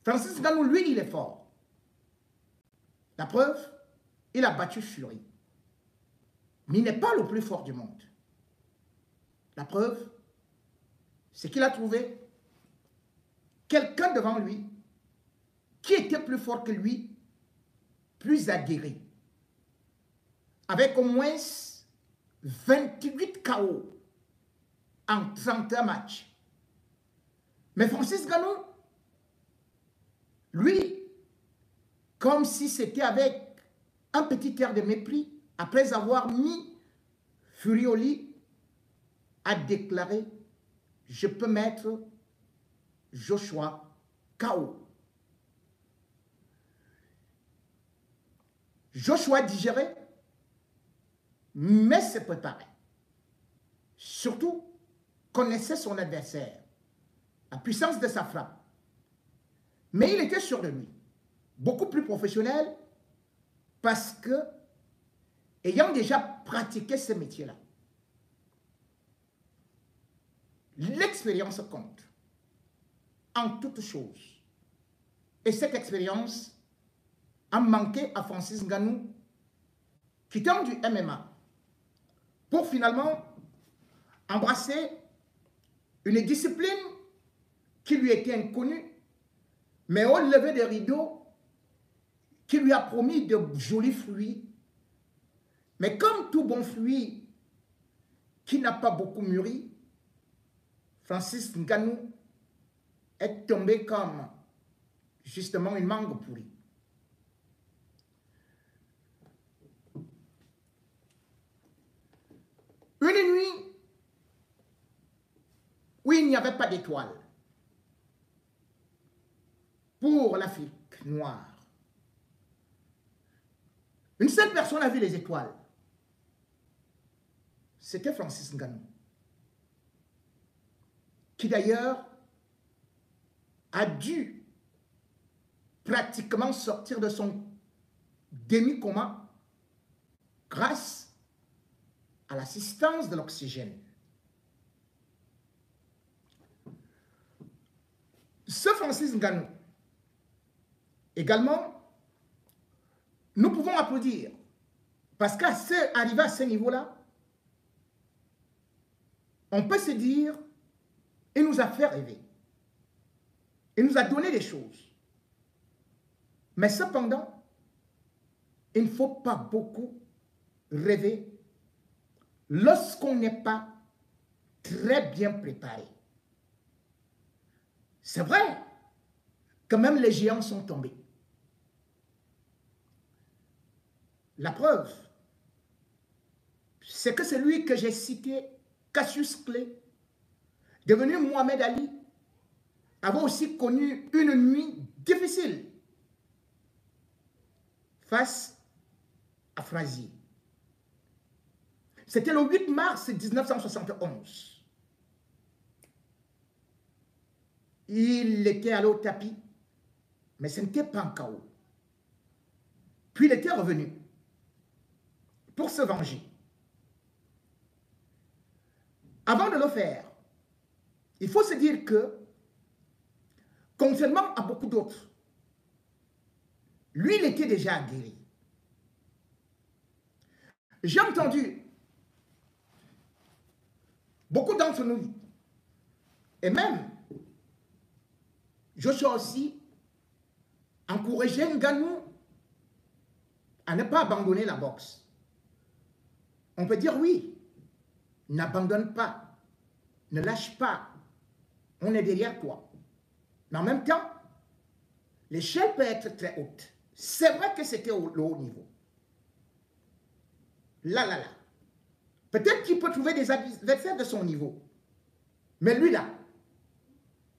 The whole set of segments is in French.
Francis Ngannou, lui, il est fort. La preuve, il a battu Fury. Mais il n'est pas le plus fort du monde. La preuve, c'est qu'il a trouvé quelqu'un devant lui qui était plus fort que lui, plus aguerri, avec au moins 28 KO en 31 matchs. Mais Francis Ngannou, lui, comme si c'était avec un petit air de mépris, après avoir mis Fury au lit, a déclaré « Je peux mettre Joshua KO ». Joshua digérait, mais se préparait. Surtout, connaissait son adversaire, la puissance de sa frappe. Mais il était sûr de lui, beaucoup plus professionnel, parce que, ayant déjà pratiqué ce métier-là, l'expérience compte en toutes choses. Et cette expérience a manqué à Francis Ngannou, quittant du MMA, pour finalement embrasser une discipline qui lui était inconnue, mais au lever des rideaux, qui lui a promis de jolis fruits. Mais comme tout bon fruit qui n'a pas beaucoup mûri, Francis Ngannou est tombé comme justement une mangue pourrie. Une nuit où il n'y avait pas d'étoiles pour l'Afrique noire. Une seule personne a vu les étoiles. C'était Francis Ngannou, qui d'ailleurs a dû pratiquement sortir de son demi-coma grâce à l'assistance de l'oxygène. Ce Francis Ngannou, également, nous pouvons applaudir parce qu'arrivé à ce niveau-là, on peut se dire, il nous a fait rêver. Il nous a donné des choses. Mais cependant, il ne faut pas beaucoup rêver lorsqu'on n'est pas très bien préparé. C'est vrai que même les géants sont tombés. La preuve, c'est que celui que j'ai cité, Cassius Clay, devenu Mohamed Ali, avait aussi connu une nuit difficile face à Frazier. C'était le 8 mars 1971. Il était allé au tapis, mais ce n'était pas un KO. Puis il était revenu pour se venger. Avant de le faire, il faut se dire que, contrairement à beaucoup d'autres, lui, il était déjà guéri. J'ai entendu beaucoup d'entre nous, et même Joshua aussi, encourager Ngannou à ne pas abandonner la boxe. On peut dire oui, n'abandonne pas, ne lâche pas, on est derrière toi. Mais en même temps, l'échelle peut être très haute. C'est vrai que c'était le haut niveau. Là. Peut-être qu'il peut trouver des adversaires de son niveau. Mais lui là,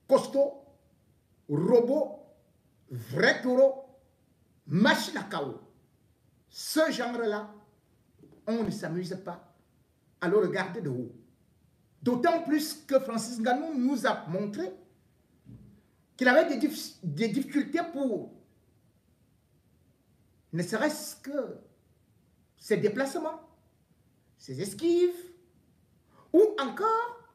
costaud, robot, vrai taureau, machine à KO. Ce genre-là, on ne s'amuse pas à le regarder de haut. D'autant plus que Francis Ngannou nous a montré qu'il avait des difficultés pour ne serait-ce que ses déplacements, ses esquives, ou encore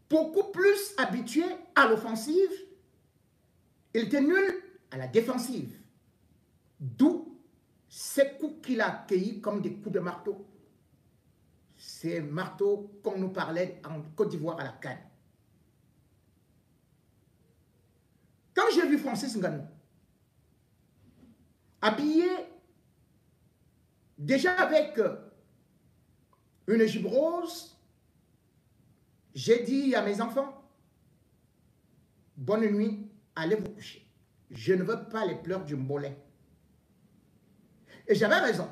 beaucoup plus habitué à l'offensive Il était nul à la défensive. D'où ces coups qu'il a accueillis comme des coups de marteau. Ces marteaux qu'on nous parlait en Côte d'Ivoire à la CAN. Quand j'ai vu Francis Ngannou habillé déjà avec une jupe rose, j'ai dit à mes enfants, bonne nuit, allez vous coucher. Je ne veux pas les pleurs du mbolet. Et j'avais raison.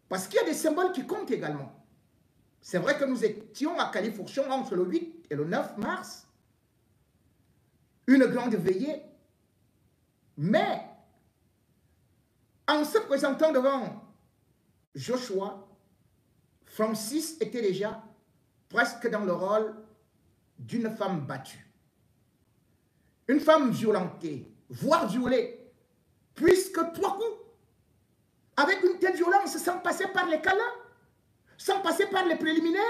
Parce qu'il y a des symboles qui comptent également. C'est vrai que nous étions à Califourchon entre le 8 et le 9 mars. Une grande veillée. Mais, en se présentant devant Joshua, Francis était déjà presque dans le rôle d'une femme battue. Une femme violentée, voire violée, puisque 3 coups, avec une telle violence, sans passer par les câlins, sans passer par les préliminaires.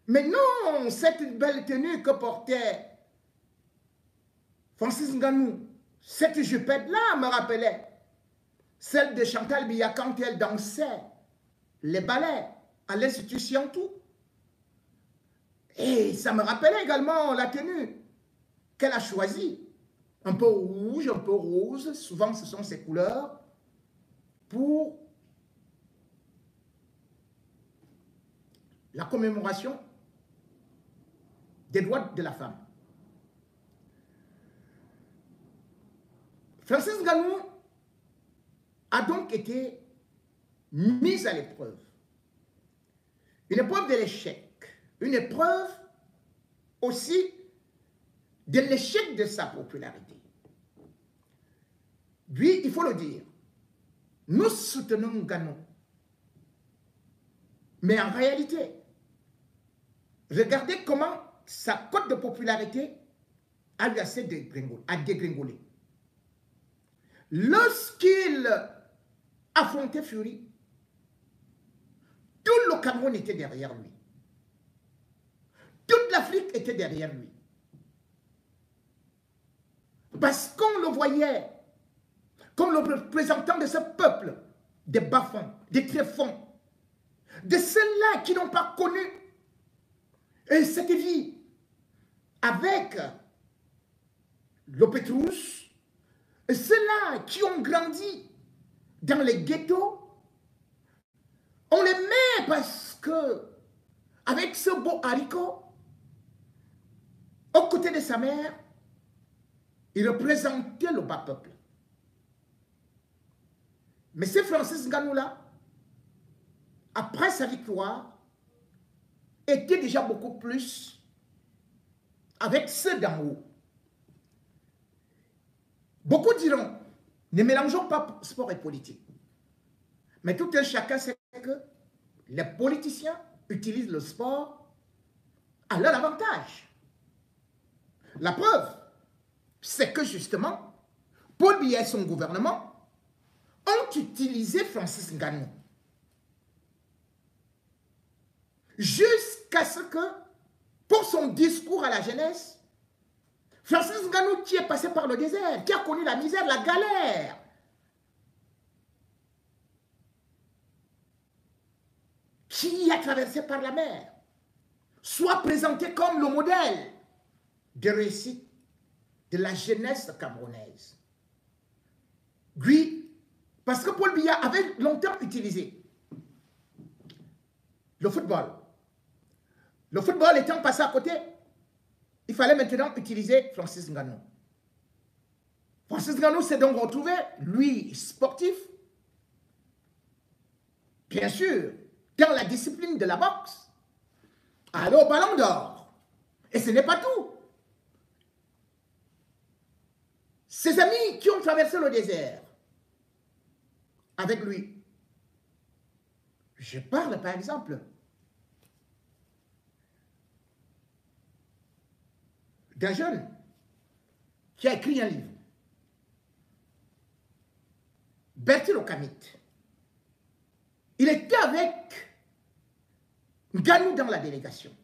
Mais non, cette belle tenue que portait Francis Ngannou, cette jupette-là me rappelait celle de Chantal Biya quand elle dansait les ballets à l'Institut tout. Et ça me rappelait également la tenue qu'elle a choisie. Un peu rouge, un peu rose, souvent ce sont ces couleurs, pour la commémoration des droits de la femme. Francis Ngannou a donc été mis à l'épreuve. Une épreuve de l'échec. Une épreuve aussi de l'échec de sa popularité. Lui, il faut le dire, nous soutenons Ngannou. Mais en réalité, regardez comment sa cote de popularité a eu assez dégringolé. Lorsqu'il affrontait Fury, tout le Cameroun était derrière lui. Toute l'Afrique était derrière lui. Parce qu'on le voyait comme le représentant de ce peuple, des bas-fonds, des tréfonds, de ceux-là qui n'ont pas connu cette vie avec le Pétrus, ceux-là qui ont grandi dans les ghettos. On les met parce que, avec ce beau haricot, aux côtés de sa mère, il représentait le bas peuple. Mais ce Francis Ngannou-là, après sa victoire, était déjà beaucoup plus avec ceux d'en haut. Beaucoup diront, ne mélangeons pas sport et politique. Mais tout un chacun sait que les politiciens utilisent le sport à leur avantage. La preuve, c'est que justement, Paul Biya et son gouvernement ont utilisé Francis Ngannou. Jusqu'à ce que, pour son discours à la jeunesse, Francis Ngannou qui est passé par le désert, qui a connu la misère, la galère, qui a traversé par la mer, soit présenté comme le modèle de réussite de la jeunesse camerounaise. Lui, parce que Paul Biya avait longtemps utilisé le football. Le football étant passé à côté, il fallait maintenant utiliser Francis Ngannou. Francis Ngannou s'est donc retrouvé, lui, sportif, bien sûr, dans la discipline de la boxe, aller au Ballon d'Or. Et ce n'est pas tout. Ses amis qui ont traversé le désert avec lui. Je parle par exemple d'un jeune qui a écrit un livre, Bertil Okamit. Il était avec Ngannou dans la délégation.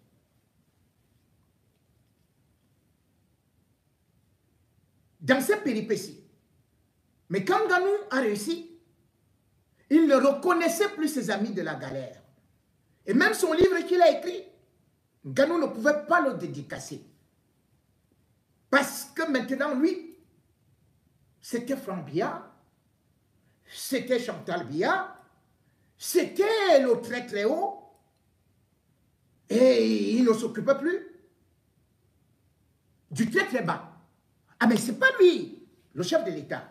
dans ses péripéties. Mais quand Nganou a réussi, il ne reconnaissait plus ses amis de la galère. Et même son livre qu'il a écrit, Nganou ne pouvait pas le dédicacer. Parce que maintenant, lui, c'était Franck Biya, c'était Chantal Biya, c'était le très très haut, et il ne s'occupait plus du très très bas. Ah mais c'est pas lui, le chef de l'État.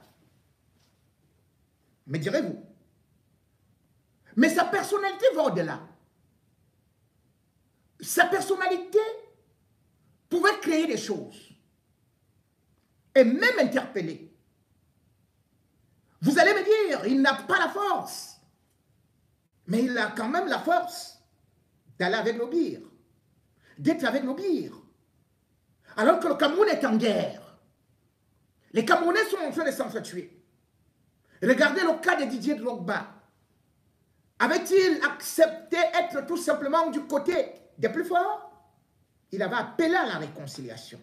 Mais direz-vous. Mais sa personnalité va au-delà. Sa personnalité pouvait créer des choses et même interpeller. Vous allez me dire, il n'a pas la force, mais il a quand même la force d'aller avec le Bir, d'être avec le Bir. Alors que le Cameroun est en guerre. Les Camerounais sont en train de s'entretuer. Regardez le cas de Didier Drogba. Avait-il accepté être tout simplement du côté des plus forts? Il avait appelé à la réconciliation.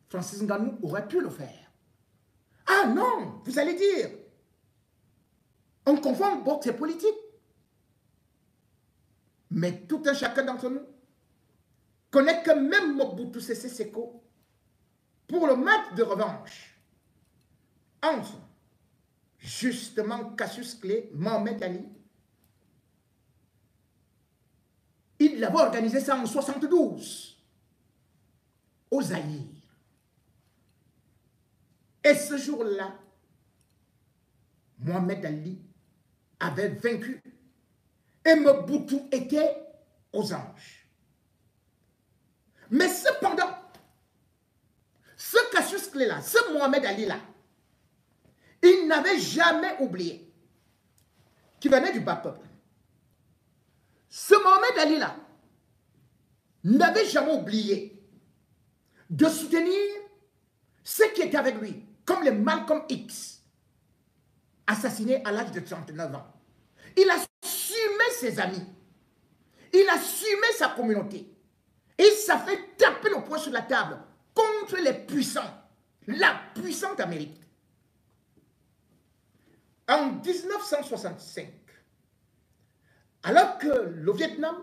Francis Ngannou aurait pu le faire. Ah non, vous allez dire, on confond boxe et politique. Mais tout un chacun d'entre nous connaît que même Mobutu Sese Seko, pour le match de revanche entre justement Cassius Clay, Mohamed Ali, il avait organisé ça en 72 au Zaïre. Et ce jour-là, Mohamed Ali avait vaincu et Mobutu était aux anges. Mais cependant, ce Cassius Clay-là, ce Mohamed Ali-là, il n'avait jamais oublié qu'il venait du bas peuple. Ce Mohamed Ali-là n'avait jamais oublié de soutenir ceux qui étaient avec lui, comme les Malcolm X, assassiné à l'âge de 39 ans. Il assumait ses amis. Il assumait sa communauté. Et ça fait taper le poing sur la table contre les puissants, la puissante Amérique. En 1965, alors que le Vietnam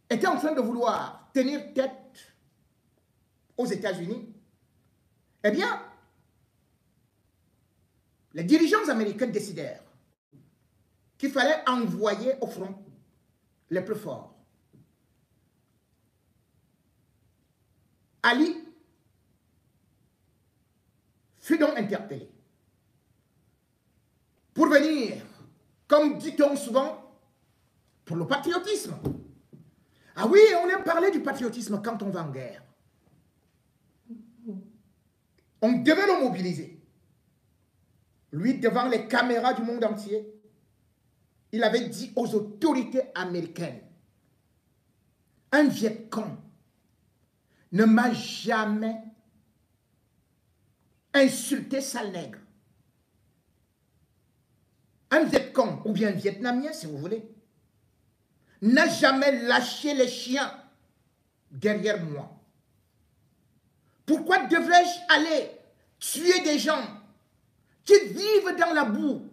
était en train de vouloir tenir tête aux États-Unis, eh bien, les dirigeants américains décidèrent qu'il fallait envoyer au front les plus forts. Ali fut donc interpellé pour venir, comme dit-on souvent, pour le patriotisme. Ah oui, on aime parler du patriotisme quand on va en guerre. On devait le mobiliser. Lui, devant les caméras du monde entier, il avait dit aux autorités américaines, un Vietcong ne m'a jamais insulté sale nègre. Un Vietcong, ou bien un Vietnamien si vous voulez, n'a jamais lâché les chiens derrière moi. Pourquoi devrais-je aller tuer des gens qui vivent dans la boue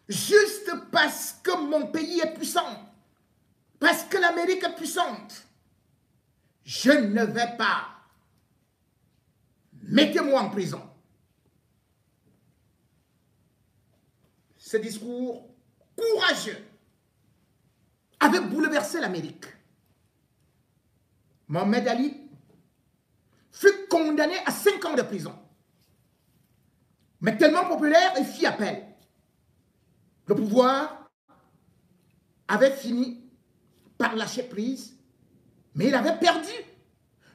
juste parce que mon pays est puissant, parce que l'Amérique est puissante? Je ne vais pas. Mettez-moi en prison. Ce discours courageux avait bouleversé l'Amérique. Mohamed Ali fut condamné à 5 ans de prison. Mais tellement populaire, il fit appel. Le pouvoir avait fini par lâcher prise, mais il avait perdu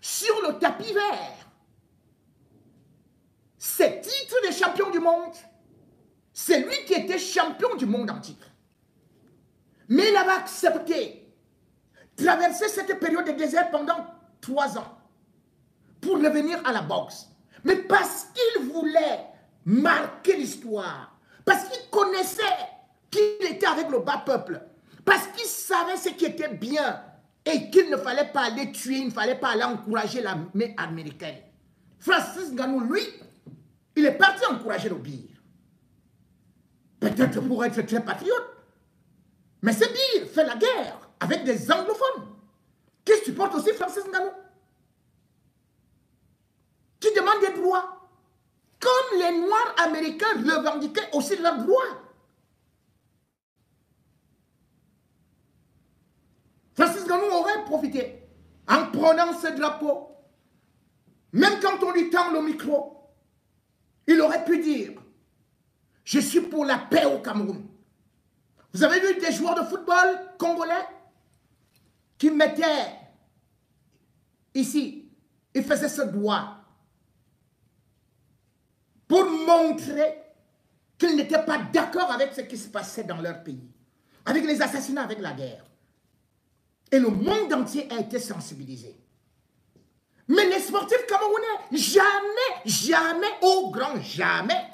sur le tapis vert. Ces titres de champion du monde, c'est lui qui était champion du monde en titre. Mais il avait accepté de traverser cette période de désert pendant 3 ans pour revenir à la boxe. Mais parce qu'il voulait marquer l'histoire, parce qu'il connaissait qu'il était avec le bas peuple, parce qu'il savait ce qui était bien et qu'il ne fallait pas aller tuer, il ne fallait pas aller encourager l'armée américaine. Francis Ngannou, lui, il est parti encourager le Bir. Peut-être pour être très patriote. Mais ce Bir fait la guerre avec des anglophones qui supportent aussi Francis Ngannou, qui demandent des droits. Comme les Noirs américains revendiquaient aussi leurs droits. Francis Ngannou aurait profité en prenant ce drapeau. Même quand on lui tend le micro, il aurait pu dire « Je suis pour la paix au Cameroun ». Vous avez vu des joueurs de football congolais qui mettaient ici, ils faisaient ce doigt pour montrer qu'ils n'étaient pas d'accord avec ce qui se passait dans leur pays, avec les assassinats, avec la guerre. Et le monde entier a été sensibilisé. Mais les sportifs camerounais, jamais, au grand jamais,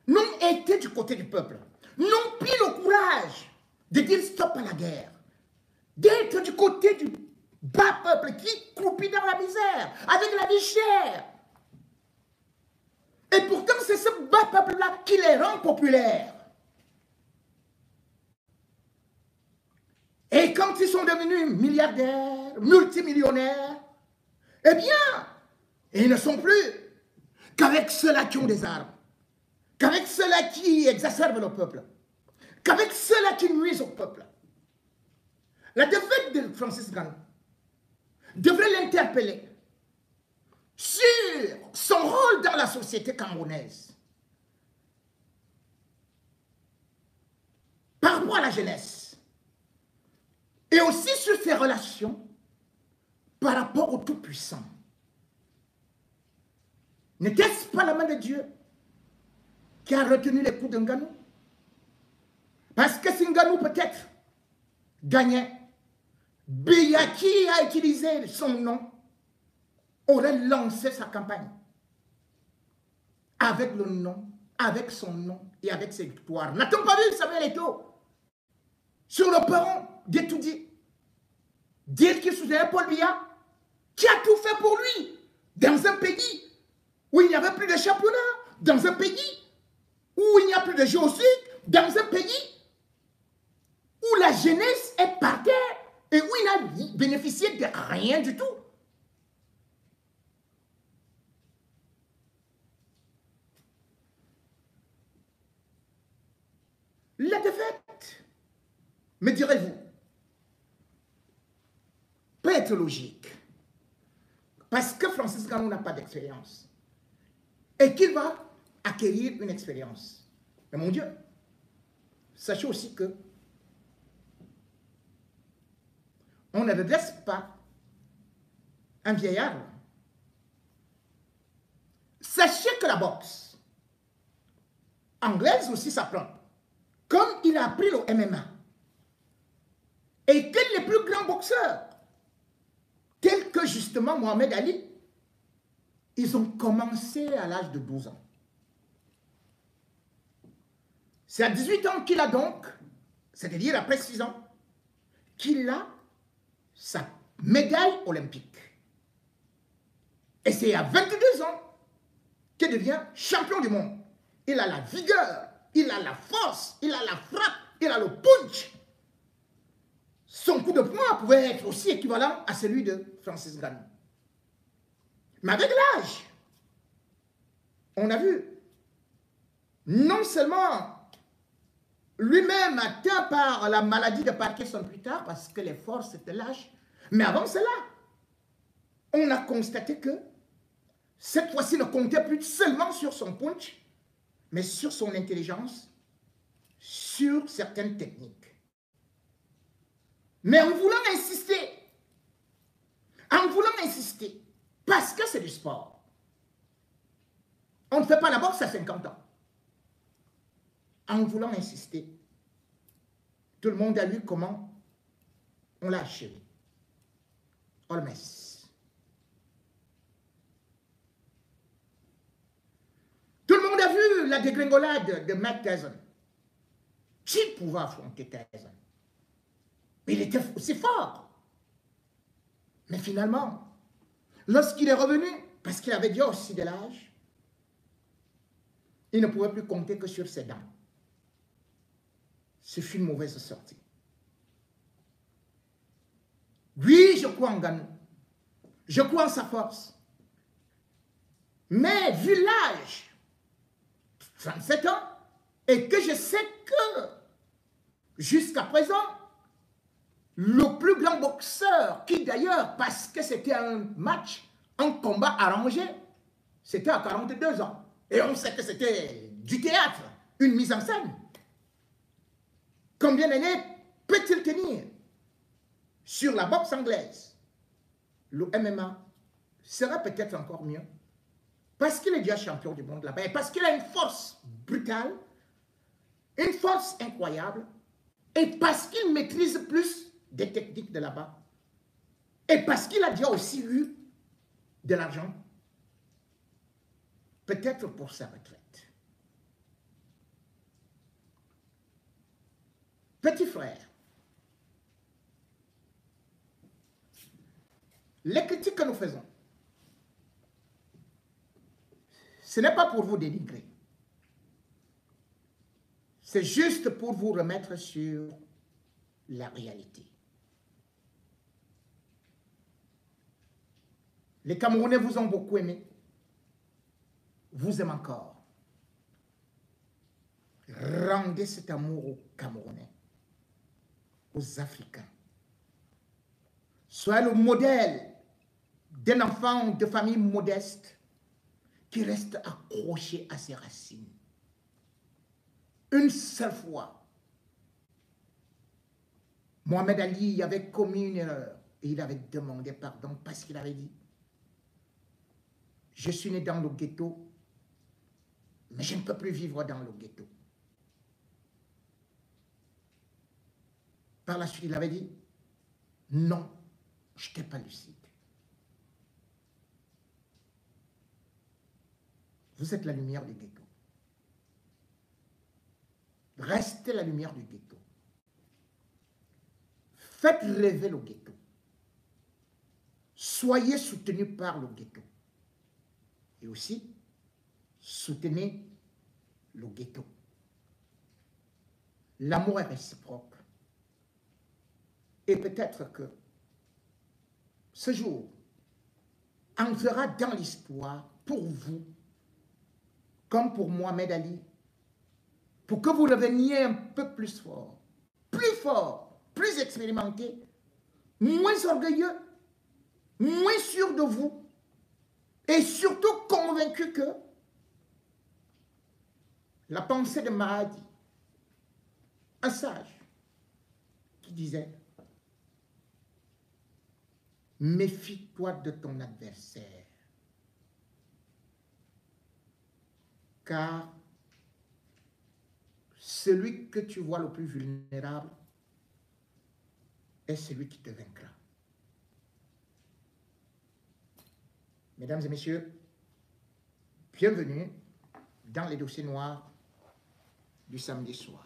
n'ont été du côté du peuple, n'ont pris le courage de dire stop à la guerre, d'être du côté du bas peuple qui croupit dans la misère, avec la vie chère. Et pourtant, c'est ce bas peuple-là qui les rend populaires. Et quand ils sont devenus milliardaires, multimillionnaires, eh bien, ils ne sont plus qu'avec ceux-là qui ont des armes, qu'avec ceux-là qui exacerbent le peuple, qu'avec ceux-là qui nuisent au peuple. La défaite de Francis Ngannou devrait l'interpeller sur son rôle dans la société camerounaise, par rapport à la jeunesse, et aussi sur ses relations par rapport au Tout-Puissant. N'était-ce pas la main de Dieu qui a retenu les coups de Ngannou? Parce que si Ngannou peut-être gagnait, Biya qui a utilisé son nom aurait lancé sa campagne avec le nom, avec son nom et avec ses victoires. N'a-t-on pas vu Samuel Eto'o sur le perron d'Etoudi dire qu'il soutenait Paul Biya, qui a tout fait pour lui dans un pays où il n'y avait plus de championnat, dans un pays où il n'y a plus de géocides, dans un pays où la jeunesse est par terre et où il n'a bénéficié de rien du tout. La défaite, me direz-vous, peut être logique. Parce que Francis Ngannou n'a pas d'expérience. Et qu'il va acquérir une expérience. Mais mon Dieu, sachez aussi que on ne redresse pas un vieillard. Sachez que la boxe anglaise aussi s'apprend. Comme il a appris le MMA. Et que les plus grands boxeurs, tels que justement Mohamed Ali, ils ont commencé à l'âge de 12 ans. C'est à 18 ans qu'il a donc, c'est-à-dire après 6 ans, qu'il a sa médaille olympique. Et c'est à 22 ans qu'il devient champion du monde. Il a la vigueur, il a la force, il a la frappe, il a le punch. Son coup de poing pouvait être aussi équivalent à celui de Francis Ngannou. Mais avec l'âge, on a vu, non seulement lui-même atteint par la maladie de Parkinson plus tard, parce que les forces étaient lâches, mais avant cela, on a constaté que cette fois-ci ne comptait plus seulement sur son punch, mais sur son intelligence, sur certaines techniques. Mais en voulant insister, parce que c'est du sport, on ne fait pas la boxe à 50 ans. En voulant insister, tout le monde a vu comment on l'a achevé. Holmes. Tout le monde a vu la dégringolade de Mike Tyson. Qui pouvait affronter Tyson? Il était aussi fort. Mais finalement, lorsqu'il est revenu parce qu'il avait déjà aussi de l'âge, il ne pouvait plus compter que sur ses dents. Ce fut une mauvaise sortie. Oui, je crois en Ngannou. Je crois en sa force. Mais vu l'âge, 37 ans, et que je sais que jusqu'à présent, le plus grand boxeur, qui d'ailleurs, parce que c'était un match, un combat arrangé, c'était à 42 ans. Et on sait que c'était du théâtre, une mise en scène. Combien d'années peut-il tenir sur la boxe anglaise? Le MMA sera peut-être encore mieux parce qu'il est déjà champion du monde là-bas et parce qu'il a une force brutale, une force incroyable et parce qu'il maîtrise plus des techniques de là-bas et parce qu'il a déjà aussi eu de l'argent, peut-être pour sa retraite. Petit frère, les critiques que nous faisons, ce n'est pas pour vous dénigrer. C'est juste pour vous remettre sur la réalité. Les Camerounais vous ont beaucoup aimé. Vous aimez encore. Rendez cet amour aux Camerounais, aux Africains. Soyez le modèle d'un enfant de famille modeste qui reste accroché à ses racines. Une seule fois, Mohamed Ali avait commis une erreur et il avait demandé pardon parce qu'il avait dit « Je suis né dans le ghetto, mais je ne peux plus vivre dans le ghetto. » Par la suite, il avait dit « Non, je n'étais pas lucide. » Vous êtes la lumière du ghetto. Restez la lumière du ghetto. Faites rêver le ghetto. Soyez soutenus par le ghetto. Et aussi, soutenez le ghetto. L'amour est réciproque. Et peut-être que ce jour entrera dans l'histoire pour vous, comme pour Mohamed Ali, pour que vous deveniez un peu plus fort, plus expérimenté, moins orgueilleux, moins sûr de vous, et surtout convaincu que la pensée de Mahdi, un sage, qui disait « Méfie-toi de ton adversaire, car celui que tu vois le plus vulnérable est celui qui te vaincra. » Mesdames et messieurs, bienvenue dans les dossiers noirs du samedi soir.